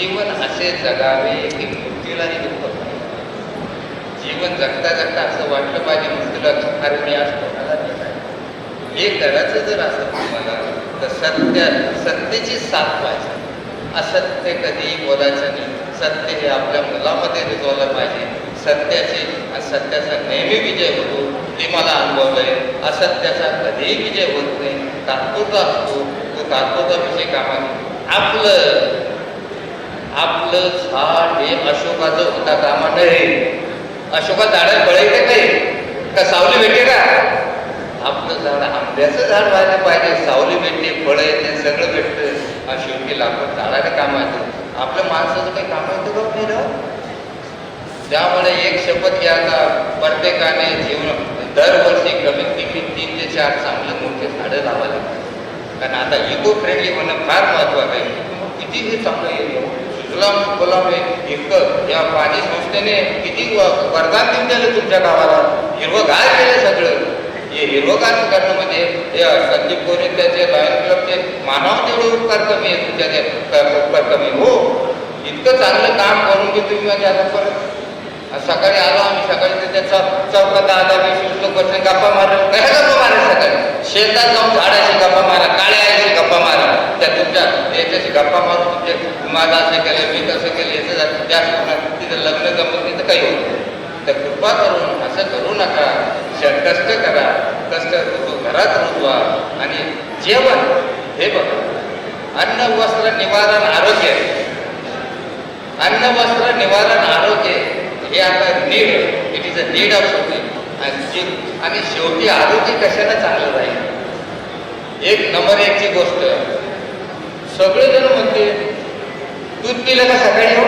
जीवन असे जगावे की मृत्यूलाही दुःख नाही. जीवन जगता जगता असं वाटलं पाहिजे मृत्यूला अरे मी आज कोणाला देत आहे. हे करायचं जर असं तुम्हाला तर सत्तेची साथ पाहिजे. असत्य कधी बोलायचं नाही. सत्य हे आपल्या मुलामध्ये रुजवलं पाहिजे. सत्याचा नेहमी विजय होतो ते मला अनुभवलंय. असत्याचा कधीही विजय होत नाही. तात्पुरता असतो. तो तात्पुरता विषय कामा आपलं झाड हे अशोकाचं होता कामा नये. अशोका झाडात फळ येते काही का सावली भेटते का? आपलं झाड आंब्याचं झाड व्हायला पाहिजे. सावली भेटते, फळं येते, सगळं भेटतं. शेवटी लाकूड झाडाला काम येतं. आपल्या माणसाचं काही काम येतं का नाही राव? त्यामुळे एक शपथ घ्या का प्रत्येकाने दरवर्षी कमीत कमी 3 ते 4 चांगले मोठे झाडं लावायला पाहिजे. कारण आता इको फ्रेंडली होणं फार महत्त्वाचं आहे. किती हे चांगलं आहे. सुजलाम सुफलाम इतकं या पाणी संस्थेने किती वरदान देऊन दिलं तुमच्या गावाला. हिरवंगार केलं सगळं. हे हिरवंगार करणं म्हणजे हे संदीप गोरे त्याचे लॉयन क्लबचे मानव तेवढे उपकार कमी आहे. तुमच्या उपकार कमी हो. इतकं चांगलं काम करून की तुम्ही म्हणजे आता परत सकाळी आलो आम्ही. सकाळी त्याच्या चौकात 10-20 लोक बसले गप्पा मारले. काय गप्पा मारा? सकाळी शेतात जाऊन झाडाशी गप्पा मारा, काळ्या आईशी गप्पा मारा. त्या तुमच्या याच्याशी गप्पा मारून तुमचे माझं असं केलं, मी तसं केलं, याचं जास्त होणार. तिथं लग्न जमत नाही तर काही होतं. तर कृपा करून असं करू नका. कष्ट करा. कष्ट घरात रुजवा. आणि जेवण हे बघा, अन्न वस्त्र निवारण आरोग्य. अन्न वस्त्र निवारण आरोग्य हे आता need. It is a need of society. आणि शेवटी आरोग्य कशाला चांगलं राहील? एक नंबर 1ची गोष्ट सगळेजण म्हणते दूध पिलं का सकाळी? हो,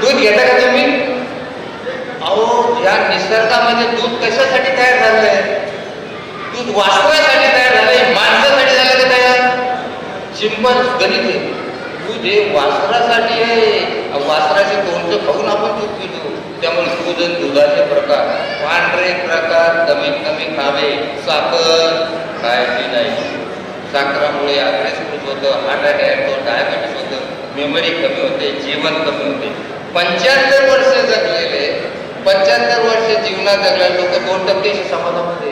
दूध घेता का तुम्ही? अहो, या निसर्गामध्ये दूध कशासाठी तयार झालंय? दूध वाचवायसाठी तयार झालंय, माणसासाठी झालं का तयार? सिंपल गणित आहे. दूध हे वासरासाठी आहे. वासराचे तोंड खाऊन आपण दूध पितो. त्यामुळे दूध आणि दुधाचे प्रकार, पांढरे प्रकार कमीत कमी खावे. साखर खायची नाही. साखरामुळे अग्रेसरूप होतं, हार्ट अटॅक होतो, डायबिटीस होतं, मेमरी कमी होते, जीवन कमी होते. 75 वर्ष जगलेले, 75 वर्ष जीवनात जगलेले लोक 2% समाधानामध्ये